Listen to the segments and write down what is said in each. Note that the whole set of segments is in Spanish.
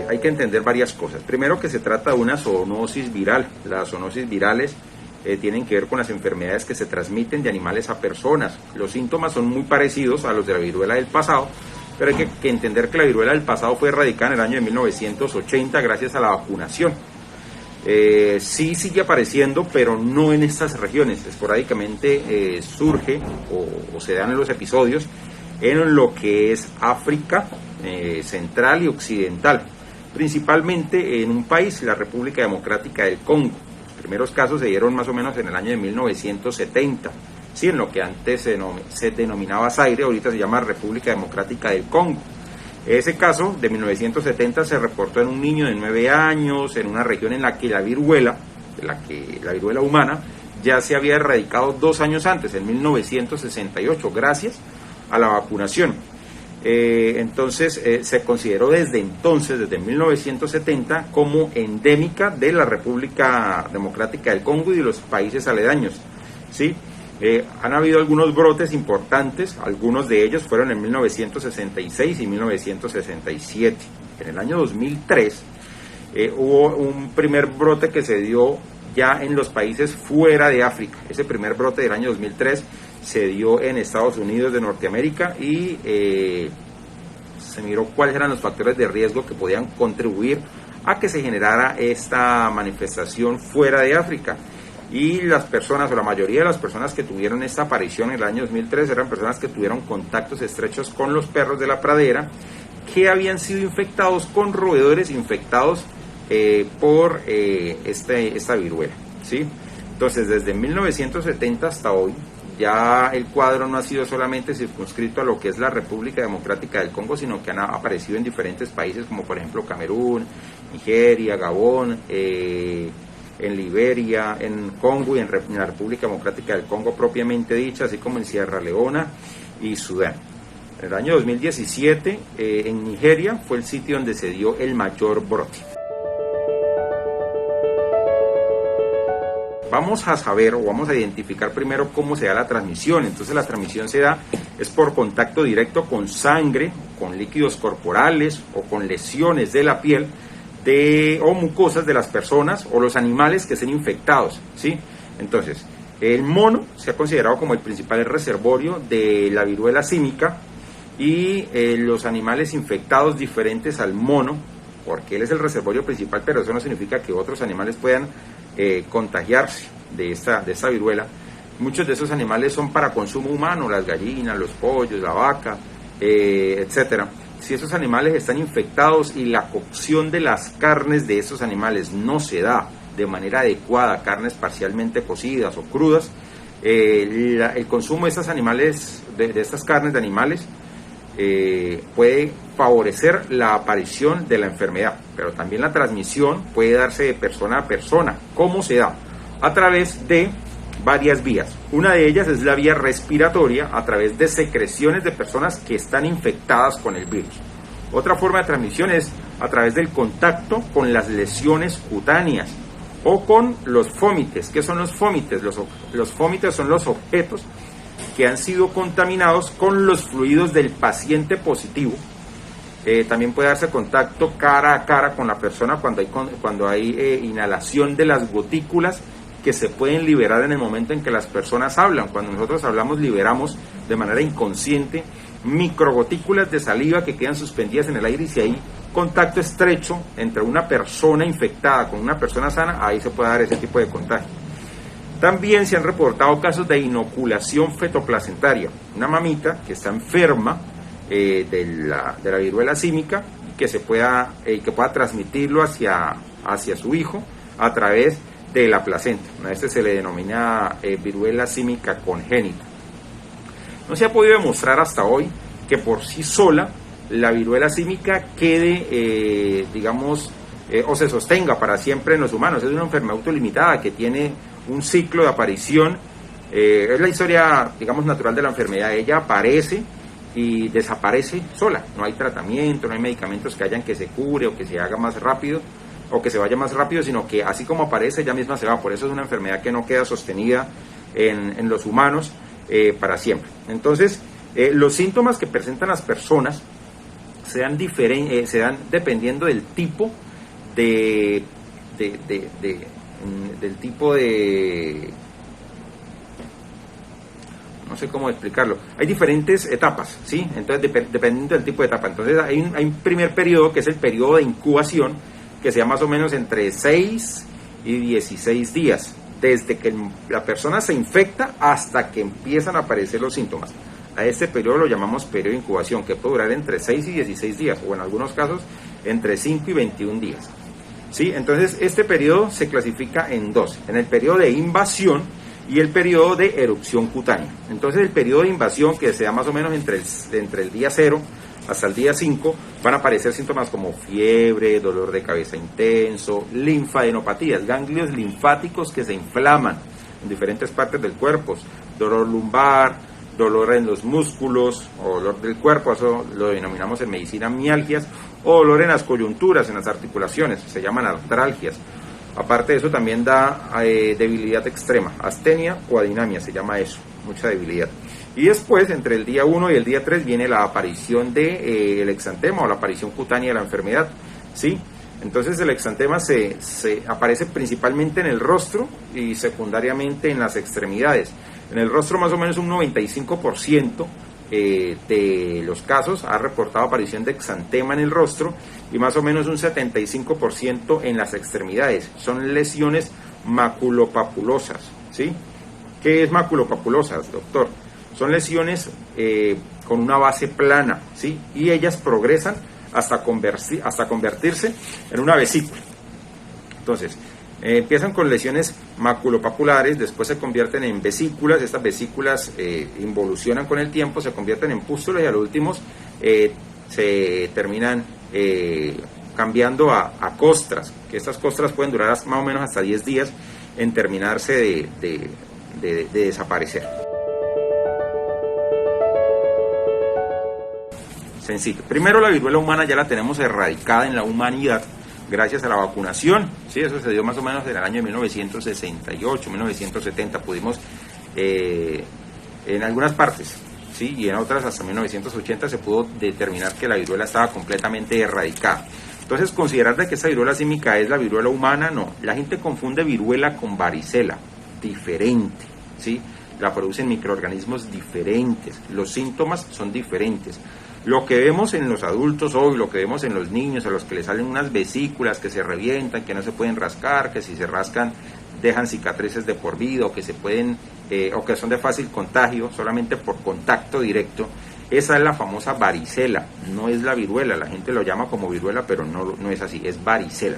hay que entender varias cosas. Primero, que se trata de una zoonosis viral. Las zoonosis virales tienen que ver con las enfermedades que se transmiten de animales a personas. Los síntomas son muy parecidos a los de la viruela del pasado, pero hay que entender que la viruela del pasado fue erradicada en el año de 1980 gracias a la vacunación. Sí sigue apareciendo, pero no en estas regiones. Esporádicamente surge o se dan los episodios en lo que es África central y occidental, principalmente en un país, la República Democrática del Congo. Los primeros casos se dieron más o menos en el año de 1970, sí, en lo que antes se denominaba Zaire, ahorita se llama República Democrática del Congo. Ese caso de 1970 se reportó en un niño de 9 años, en una región en la que la viruela humana ya se había erradicado 2 años antes, en 1968, gracias a la vacunación. Entonces se consideró desde 1970, como endémica de la República Democrática del Congo y de los países aledaños, ¿sí? Han habido algunos brotes importantes, algunos de ellos fueron en 1966 y 1967. En el año 2003 hubo un primer brote que se dio ya en los países fuera de África. Ese primer brote del año 2003 se dio en Estados Unidos de Norteamérica y se miró cuáles eran los factores de riesgo que podían contribuir a que se generara esta manifestación fuera de África. Y las personas, o la mayoría de las personas que tuvieron esta aparición en el año 2003 eran personas que tuvieron contactos estrechos con los perros de la pradera, que habían sido infectados con roedores infectados por esta viruela, ¿sí? Entonces, desde 1970 hasta hoy, ya el cuadro no ha sido solamente circunscrito a lo que es la República Democrática del Congo, sino que han aparecido en diferentes países, como por ejemplo Camerún, Nigeria, Gabón, en Liberia, en Congo y en la República Democrática del Congo propiamente dicha, así como en Sierra Leona y Sudán. En el año 2017, en Nigeria, fue el sitio donde se dio el mayor brote. Vamos a saber, o vamos a identificar primero cómo se da la transmisión. Entonces la transmisión se da es por contacto directo con sangre, con líquidos corporales o con lesiones de la piel o mucosas de las personas o los animales que estén infectados, ¿sí? Entonces, el mono se ha considerado como el principal reservorio de la viruela símica, y los animales infectados diferentes al mono, porque él es el reservorio principal, pero eso no significa que otros animales puedan contagiarse de esta viruela. Muchos de esos animales son para consumo humano, las gallinas, los pollos, la vaca, etcétera. Si esos animales están infectados y la cocción de las carnes de esos animales no se da de manera adecuada, carnes parcialmente cocidas o crudas, el consumo de estos animales, de estas carnes de animales, puede favorecer la aparición de la enfermedad, pero también la transmisión puede darse de persona a persona. ¿Cómo se da? A través de varias vías. Una de ellas es la vía respiratoria, a través de secreciones de personas que están infectadas con el virus. Otra forma de transmisión es a través del contacto con las lesiones cutáneas o con los fómites. ¿Qué son los fómites? Los fómites son los objetos que han sido contaminados con los fluidos del paciente positivo. También puede darse contacto cara a cara con la persona cuando hay inhalación de las gotículas que se pueden liberar en el momento en que las personas hablan. Cuando nosotros hablamos, liberamos de manera inconsciente microgotículas de saliva que quedan suspendidas en el aire, y si hay contacto estrecho entre una persona infectada con una persona sana, ahí se puede dar ese tipo de contagio. También se han reportado casos de inoculación fetoplacentaria, una mamita que está enferma de la viruela símica, que pueda transmitirlo hacia su hijo a través de la placenta. A este se le denomina viruela símica congénita. No se ha podido demostrar hasta hoy que por sí sola la viruela símica quede, o se sostenga para siempre en los humanos. Es una enfermedad autolimitada que tiene un ciclo de aparición. Es la historia, natural de la enfermedad. Ella aparece y desaparece sola. No hay tratamiento, no hay medicamentos que hayan que se cure o que se haga más rápido o que se vaya más rápido, sino que así como aparece, ella misma se va. Por eso es una enfermedad que no queda sostenida en los humanos para siempre. Entonces, los síntomas que presentan las personas se dan dependiendo del tipo del tipo de, no sé cómo explicarlo, hay diferentes etapas, ¿sí? Entonces dependiendo del tipo de etapa, entonces hay un primer periodo que es el periodo de incubación, que sea más o menos entre 6 y 16 días, desde que la persona se infecta hasta que empiezan a aparecer los síntomas. A este periodo lo llamamos periodo de incubación, que puede durar entre 6 y 16 días, o en algunos casos entre 5 y 21 días. ¿Sí? Entonces este periodo se clasifica en dos, en el periodo de invasión y el periodo de erupción cutánea. Entonces el periodo de invasión, que sea más o menos entre el día 0 hasta el día 5, van a aparecer síntomas como fiebre, dolor de cabeza intenso, linfadenopatías, ganglios linfáticos que se inflaman en diferentes partes del cuerpo, dolor lumbar, dolor en los músculos o dolor del cuerpo, eso lo denominamos en medicina mialgias, o dolor en las coyunturas, en las articulaciones, se llaman artralgias. Aparte de eso también da debilidad extrema, astenia o adinamia, se llama eso, mucha debilidad. Y después, entre el día 1 y el día 3, viene la aparición de el exantema o la aparición cutánea de la enfermedad, ¿sí? Entonces el exantema se aparece principalmente en el rostro y secundariamente en las extremidades. En el rostro más o menos un 95% de los casos ha reportado aparición de exantema en el rostro y más o menos un 75% en las extremidades. Son lesiones maculopapulosas, ¿sí? ¿Qué es maculopapulosas, doctor? Son lesiones con una base plana, ¿sí? Y ellas progresan hasta convertirse en una vesícula. Entonces, empiezan con lesiones maculopapulares, después se convierten en vesículas, estas vesículas involucionan con el tiempo, se convierten en pústulas y a los últimos se terminan cambiando a costras, que estas costras pueden durar más o menos hasta 10 días en terminarse de desaparecer. Sencillo. Primero, la viruela humana ya la tenemos erradicada en la humanidad gracias a la vacunación, ¿sí? Eso se dio más o menos en el año 1968, 1970, pudimos en algunas partes, ¿sí? Y en otras hasta 1980 se pudo determinar que la viruela estaba completamente erradicada. Entonces, considerar de que esa viruela símica es la viruela humana, no. La gente confunde viruela con varicela, diferente, ¿sí? La producen microorganismos diferentes, los síntomas son diferentes. Lo que vemos en los adultos hoy, lo que vemos en los niños, a los que les salen unas vesículas que se revientan, que no se pueden rascar, que si se rascan dejan cicatrices de por vida, o que se pueden, o que son de fácil contagio, solamente por contacto directo, esa es la famosa varicela, no es la viruela. La gente lo llama como viruela, pero no es así, es varicela.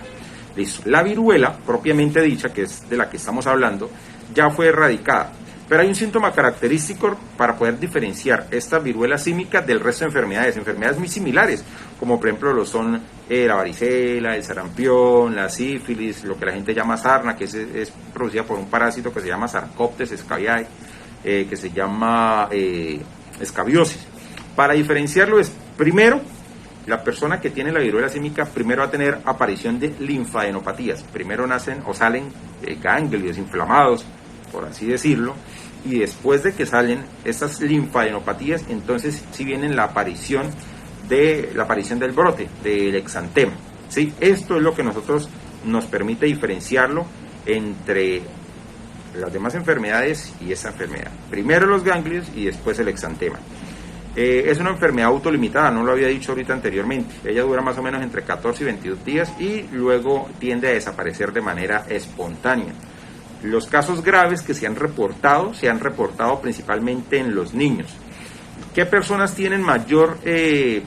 Listo. La viruela, propiamente dicha, que es de la que estamos hablando, ya fue erradicada. Pero hay un síntoma característico para poder diferenciar esta viruela símica del resto de enfermedades muy similares, como por ejemplo lo son la varicela, el sarampión, la sífilis, lo que la gente llama sarna, que es producida por un parásito que se llama Sarcoptes scabiei, que se llama escabiosis. Para diferenciarlo es, primero, la persona que tiene la viruela símica primero va a tener aparición de linfadenopatías, primero nacen o salen ganglios inflamados, por así decirlo, y después de que salen estas linfadenopatías, entonces sí viene la aparición del brote, del exantema, ¿sí? Esto es lo que nos permite diferenciarlo entre las demás enfermedades y esa enfermedad. Primero los ganglios y después el exantema. Es una enfermedad autolimitada, no lo había dicho ahorita anteriormente. Ella dura más o menos entre 14 y 22 días y luego tiende a desaparecer de manera espontánea. Los casos graves que se han reportado principalmente en los niños. ¿Qué personas tienen mayor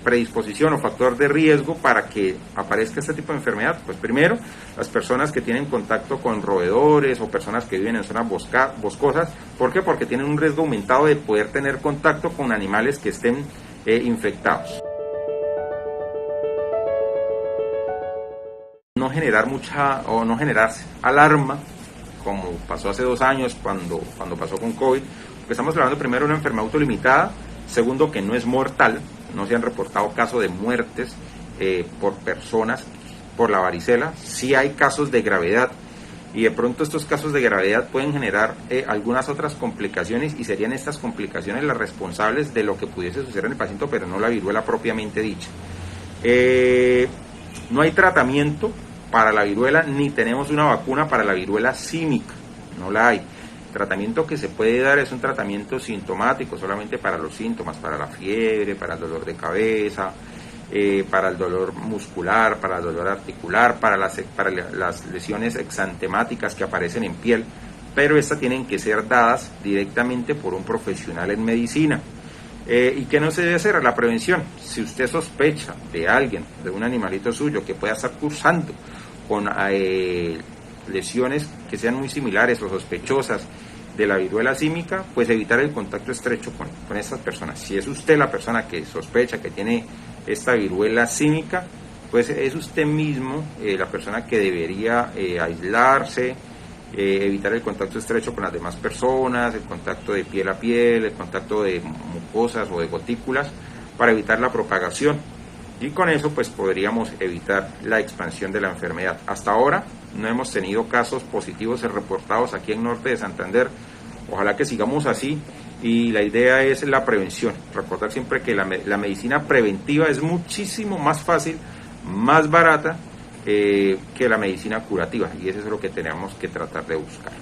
predisposición o factor de riesgo para que aparezca este tipo de enfermedad? Pues primero, las personas que tienen contacto con roedores o personas que viven en zonas boscosas. ¿Por qué? Porque tienen un riesgo aumentado de poder tener contacto con animales que estén infectados. No generar alarma, como pasó hace 2 años cuando pasó con COVID, porque estamos hablando primero de una enfermedad autolimitada, segundo que no es mortal, no se han reportado casos de muertes por personas por la varicela, sí hay casos de gravedad y de pronto estos casos de gravedad pueden generar algunas otras complicaciones y serían estas complicaciones las responsables de lo que pudiese suceder en el paciente, pero no la viruela propiamente dicha. No hay tratamiento para la viruela, ni tenemos una vacuna para la viruela símica, no la hay. El tratamiento que se puede dar es un tratamiento sintomático, solamente para los síntomas, para la fiebre, para el dolor de cabeza, para el dolor muscular, para el dolor articular, para las lesiones exantemáticas que aparecen en piel, pero estas tienen que ser dadas directamente por un profesional en medicina. ¿Y qué no se debe hacer? La prevención. Si usted sospecha de alguien, de un animalito suyo que pueda estar cursando con lesiones que sean muy similares o sospechosas de la viruela símica, pues evitar el contacto estrecho con estas personas. Si es usted la persona que sospecha que tiene esta viruela símica, pues es usted mismo la persona que debería aislarse, evitar el contacto estrecho con las demás personas, el contacto de piel a piel, el contacto de mucosas o de gotículas, para evitar la propagación. Y con eso pues podríamos evitar la expansión de la enfermedad. Hasta ahora no hemos tenido casos positivos reportados aquí en Norte de Santander. Ojalá que sigamos así, y la idea es la prevención. Recordar siempre que la medicina preventiva es muchísimo más fácil, más barata que la medicina curativa, y eso es lo que tenemos que tratar de buscar.